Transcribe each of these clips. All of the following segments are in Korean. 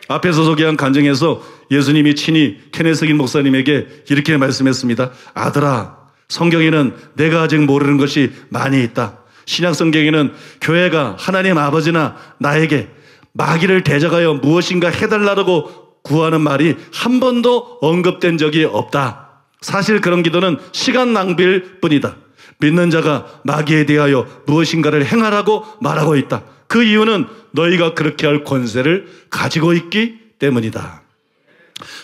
앞에서 소개한 간증에서 예수님이 친히 케네스긴 목사님에게 이렇게 말씀했습니다. 아들아, 성경에는 내가 아직 모르는 것이 많이 있다. 신약 성경에는 교회가 하나님 아버지나 나에게 마귀를 대적하여 무엇인가 해달라고 구하는 말이 한 번도 언급된 적이 없다. 사실 그런 기도는 시간 낭비일 뿐이다. 믿는 자가 마귀에 대하여 무엇인가를 행하라고 말하고 있다. 그 이유는 너희가 그렇게 할 권세를 가지고 있기 때문이다.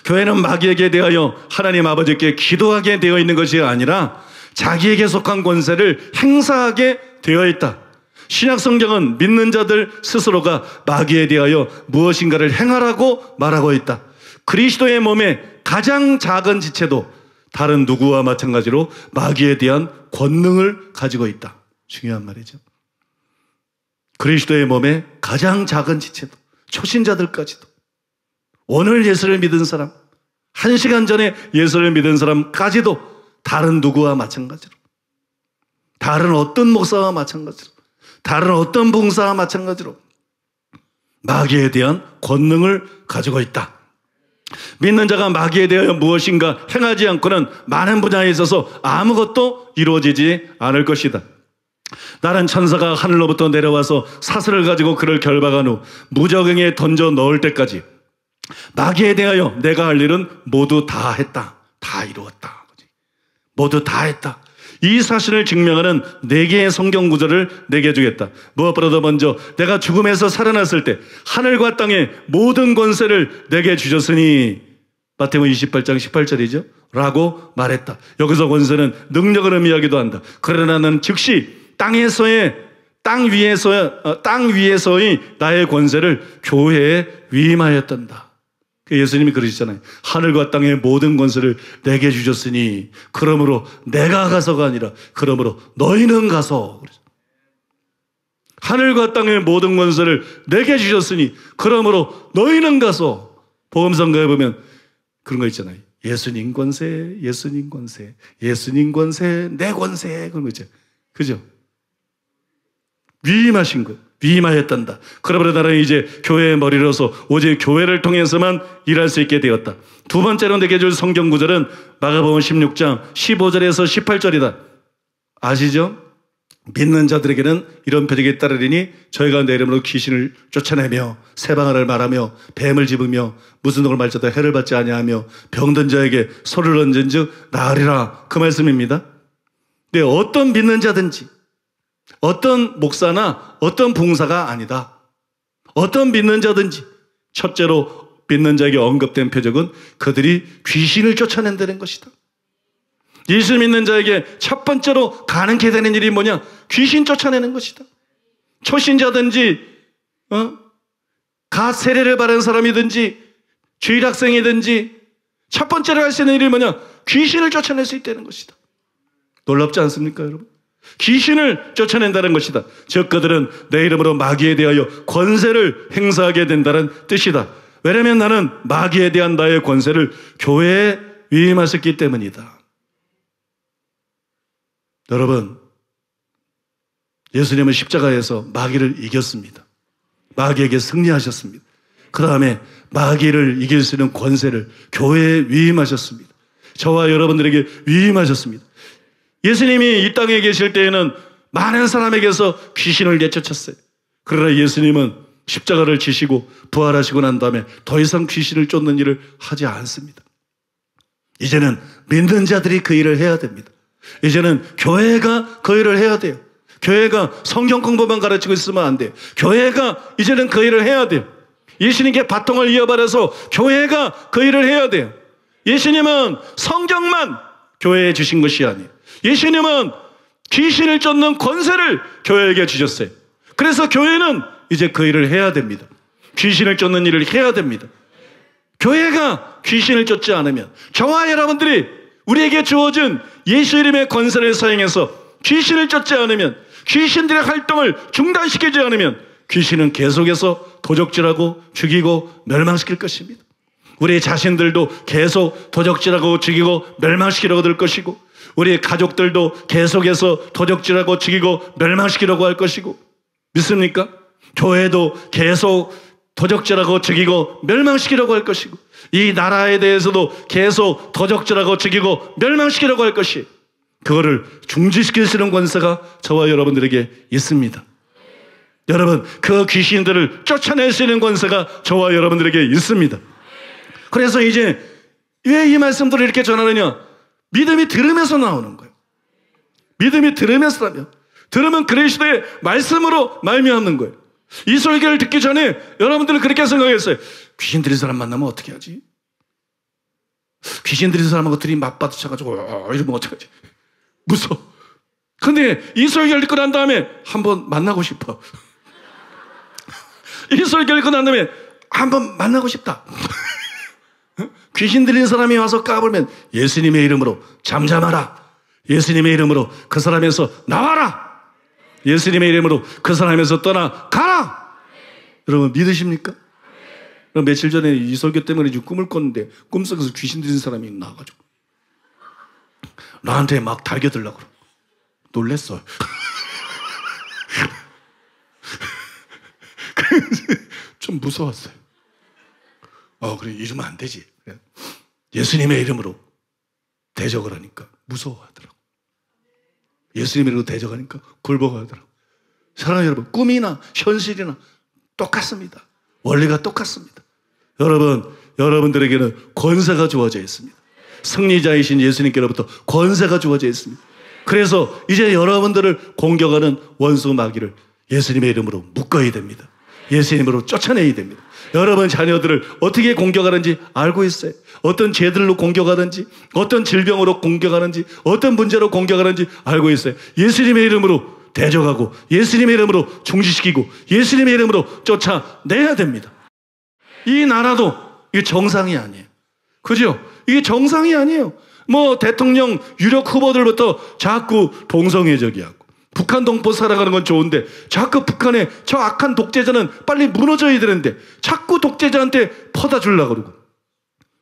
교회는 마귀에게 대하여 하나님 아버지께 기도하게 되어 있는 것이 아니라 자기에게 속한 권세를 행사하게 되어 있다. 신약 성경은 믿는 자들 스스로가 마귀에 대하여 무엇인가를 행하라고 말하고 있다. 그리스도의 몸의 가장 작은 지체도 다른 누구와 마찬가지로 마귀에 대한 권능을 가지고 있다. 중요한 말이죠. 그리스도의 몸의 가장 작은 지체도, 초신자들까지도, 오늘 예수를 믿은 사람, 1시간 전에 예수를 믿은 사람까지도 다른 누구와 마찬가지로, 다른 어떤 목사와 마찬가지로, 다른 어떤 봉사와 마찬가지로 마귀에 대한 권능을 가지고 있다. 믿는 자가 마귀에 대하여 무엇인가 행하지 않고는 많은 분야에 있어서 아무것도 이루어지지 않을 것이다. 나는 천사가 하늘로부터 내려와서 사슬을 가지고 그를 결박한 후 무저갱에 던져 넣을 때까지 마귀에 대하여 내가 할 일은 모두 다 했다. 다 이루었다. 모두 다 했다. 이 사실을 증명하는 4개의 성경 구절을 내게 주겠다. 무엇보다도 먼저 내가 죽음에서 살아났을 때 하늘과 땅의 모든 권세를 내게 주셨으니, 마태복음 28장 18절이죠. 라고 말했다. 여기서 권세는 능력을 의미하기도 한다. 그러나 나는 즉시 땅 위에서의 나의 권세를 교회에 위임하였단다. 예수님이 그러시잖아요. 하늘과 땅의 모든 권세를 내게 주셨으니 그러므로 내가 가서가 아니라 그러므로 너희는 가서. 하늘과 땅의 모든 권세를 내게 주셨으니 그러므로 너희는 가서. 복음성가에 보면 그런 거 있잖아요. 예수님 권세, 예수님 권세, 예수님 권세, 내 권세, 그런 거 있죠. 그죠? 위임하신 것, 위임하였단다. 그러므로 나는 이제 교회의 머리로서 오직 교회를 통해서만 일할 수 있게 되었다. 두 번째로 내게 줄 성경 구절은 마가복음 16장 15절에서 18절이다. 아시죠? 믿는 자들에게는 이런 표적이 따르리니 저희가 내 이름으로 귀신을 쫓아내며 새방언을 말하며 뱀을 집으며 무슨 독을 말져도 해를 받지 아니하며 병든 자에게 소를 얹은즉 나으리라. 그 말씀입니다. 근데 어떤 믿는 자든지, 어떤 목사나 어떤 봉사가 아니다. 어떤 믿는 자든지 첫째로 믿는 자에게 언급된 표적은 그들이 귀신을 쫓아낸다는 것이다. 예수 믿는 자에게 첫 번째로 가능케 되는 일이 뭐냐? 귀신 쫓아내는 것이다. 초신자든지 갓 세례를 받은 사람이든지 주일학생이든지 첫 번째로 할 수 있는 일이 뭐냐? 귀신을 쫓아낼 수 있다는 것이다. 놀랍지 않습니까, 여러분? 귀신을 쫓아낸다는 것이다. 즉 그들은 내 이름으로 마귀에 대하여 권세를 행사하게 된다는 뜻이다. 왜냐하면 나는 마귀에 대한 나의 권세를 교회에 위임하셨기 때문이다. 여러분, 예수님은 십자가에서 마귀를 이겼습니다. 마귀에게 승리하셨습니다. 그 다음에 마귀를 이길 수 있는 권세를 교회에 위임하셨습니다. 저와 여러분들에게 위임하셨습니다. 예수님이 이 땅에 계실 때에는 많은 사람에게서 귀신을 내쫓았어요. 그러나 예수님은 십자가를 지시고 부활하시고 난 다음에 더 이상 귀신을 쫓는 일을 하지 않습니다. 이제는 믿는 자들이 그 일을 해야 됩니다. 이제는 교회가 그 일을 해야 돼요. 교회가 성경 공부만 가르치고 있으면 안 돼요. 교회가 이제는 그 일을 해야 돼요. 예수님께 바통을 이어받아서 교회가 그 일을 해야 돼요. 예수님은 성경만 교회에 주신 것이 아니에요. 예수님은 귀신을 쫓는 권세를 교회에게 주셨어요. 그래서 교회는 이제 그 일을 해야 됩니다. 귀신을 쫓는 일을 해야 됩니다. 교회가 귀신을 쫓지 않으면, 저와 여러분들이 우리에게 주어진 예수 이름의 권세를 사용해서 귀신을 쫓지 않으면, 귀신들의 활동을 중단시키지 않으면 귀신은 계속해서 도적질하고 죽이고 멸망시킬 것입니다. 우리 자신들도 계속 도적질하고 죽이고 멸망시키려고 들 것이고, 우리 가족들도 계속해서 도적질하고 죽이고 멸망시키려고 할 것이고, 믿습니까? 교회도 계속 도적질하고 죽이고 멸망시키려고 할 것이고, 이 나라에 대해서도 계속 도적질하고 죽이고 멸망시키려고 할 것이, 그거를 중지시킬 수 있는 권세가 저와 여러분들에게 있습니다. 여러분, 그 귀신들을 쫓아낼 수 있는 권세가 저와 여러분들에게 있습니다. 그래서 이제 왜 이 말씀들을 이렇게 전하느냐? 믿음이 들으면서 나오는 거예요. 믿음이 들으면서 나면, 들으면 그리스도의 말씀으로 말미암는 거예요. 이 설교를 듣기 전에 여러분들은 그렇게 생각했어요. 귀신 들린 사람 만나면 어떻게 하지? 귀신 들린 사람하고 둘이 맞받아쳐가지고 이러면 어떡하지? 무서워. 근데 이 설교를 듣고 난 다음에 한번 만나고 싶어. 이 설교를 듣고 난 다음에 한번 만나고 싶다. 귀신 들린 사람이 와서 까불면 예수님의 이름으로 잠잠하라. 예수님의 이름으로 그 사람에서 나와라. 예수님의 이름으로 그 사람에서 떠나가라. 여러분 믿으십니까? 며칠 전에 이 설교 때문에 꿈을 꿨는데 꿈속에서 귀신 들린 사람이 나와가지고 나한테 막 달겨들려고 놀랬어요. 좀 무서웠어요. 그래, 이러면 안 되지. 예수님의 이름으로 대적을 하니까 무서워하더라고. 예수님의 이름으로 대적하니까 굴복하더라고. 사랑하는 여러분, 꿈이나 현실이나 똑같습니다. 원리가 똑같습니다. 여러분, 여러분들에게는 권세가 주어져 있습니다. 승리자이신 예수님께로부터 권세가 주어져 있습니다. 그래서 이제 여러분들을 공격하는 원수 마귀를 예수님의 이름으로 묶어야 됩니다. 예수님으로 쫓아내야 됩니다. 여러분 자녀들을 어떻게 공격하는지 알고 있어요. 어떤 죄들로 공격하는지, 어떤 질병으로 공격하는지, 어떤 문제로 공격하는지 알고 있어요. 예수님의 이름으로 대적하고 예수님의 이름으로 중지시키고 예수님의 이름으로 쫓아내야 됩니다. 이 나라도 이게 정상이 아니에요. 그죠? 이게 정상이 아니에요. 뭐 대통령 유력 후보들부터 자꾸 동성애적이하고 북한 동포 살아가는 건 좋은데 자꾸 북한의 저 악한 독재자는 빨리 무너져야 되는데 자꾸 독재자한테 퍼다 주려고 그러고.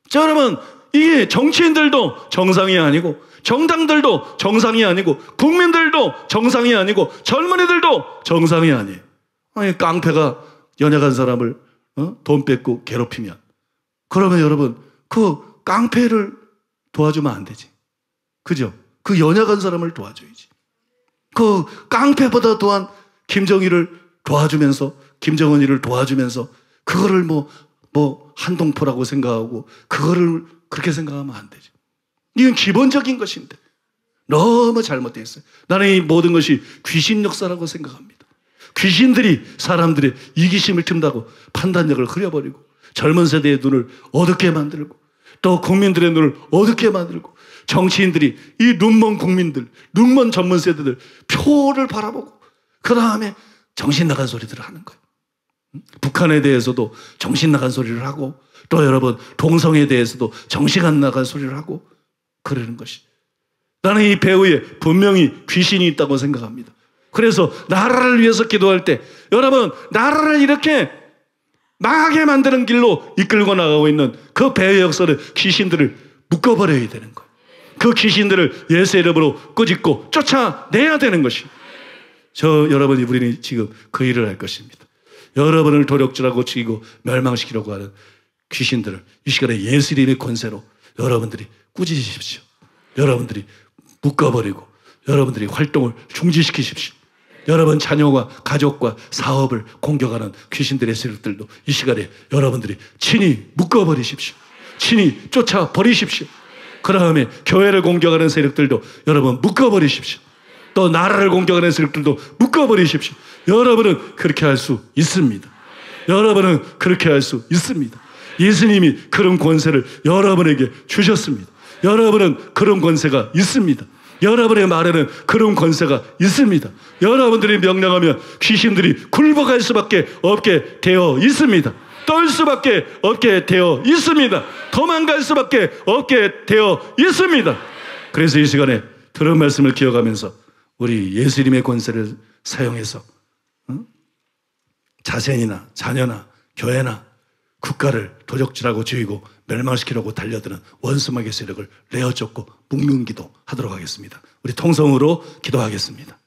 자, 여러분, 이게 정치인들도 정상이 아니고 정당들도 정상이 아니고 국민들도 정상이 아니고 젊은이들도 정상이 아니에요. 아니, 깡패가 연약한 사람을 돈 뺏고 괴롭히면, 그러면 여러분 그 깡패를 도와주면 안 되지. 그죠? 그 연약한 사람을 도와줘야지. 그 깡패보다 또한 김정일을 도와주면서, 김정은이를 도와주면서 그거를 뭐 한동포라고 생각하고 그거를 그렇게 생각하면 안 되죠. 이건 기본적인 것인데 너무 잘못되어 있어요. 나는 이 모든 것이 귀신 역사라고 생각합니다. 귀신들이 사람들의 이기심을 틈다고 판단력을 흐려버리고 젊은 세대의 눈을 어둡게 만들고 또 국민들의 눈을 어둡게 만들고 정치인들이 이 눈먼 국민들, 눈먼 전문 세대들 표를 바라보고 그 다음에 정신 나간 소리들을 하는 거예요. 북한에 대해서도 정신 나간 소리를 하고 또 여러분 동성애에 대해서도 정신 나간 소리를 하고 그러는 것이, 나는 이 배후에 분명히 귀신이 있다고 생각합니다. 그래서 나라를 위해서 기도할 때 여러분 나라를 이렇게 망하게 만드는 길로 이끌고 나가고 있는 그 배후의 역사를 귀신들을 묶어버려야 되는 거예요. 그 귀신들을 예수의 이름으로 꾸짖고 쫓아내야 되는 것이, 여러분이 우리는 지금 그 일을 할 것입니다. 여러분을 도력질하고 죽이고 멸망시키려고 하는 귀신들을 이 시간에 예수 이름의 권세로 여러분들이 꾸짖으십시오. 여러분들이 묶어버리고 여러분들이 활동을 중지시키십시오. 여러분 자녀와 가족과 사업을 공격하는 귀신들의 세력들도 이 시간에 여러분들이 친히 묶어버리십시오. 친히 쫓아버리십시오. 그 다음에 교회를 공격하는 세력들도 여러분 묶어버리십시오. 또 나라를 공격하는 세력들도 묶어버리십시오. 여러분은 그렇게 할 수 있습니다. 여러분은 그렇게 할 수 있습니다. 예수님이 그런 권세를 여러분에게 주셨습니다. 여러분은 그런 권세가 있습니다. 여러분의 말에는 그런 권세가 있습니다. 여러분들이 명령하면 귀신들이 굴복할 수밖에 없게 되어 있습니다. 떨 수밖에 없게 되어 있습니다. 도망갈 수밖에 없게 되어 있습니다. 그래서 이 시간에 들은 말씀을 기억하면서 우리 예수님의 권세를 사용해서 자신이나 자녀나 교회나 국가를 도적질하고 죽이고 멸망시키려고 달려드는 원수마귀의 세력을 내어쫓고 묶는 기도 하도록 하겠습니다. 우리 통성으로 기도하겠습니다.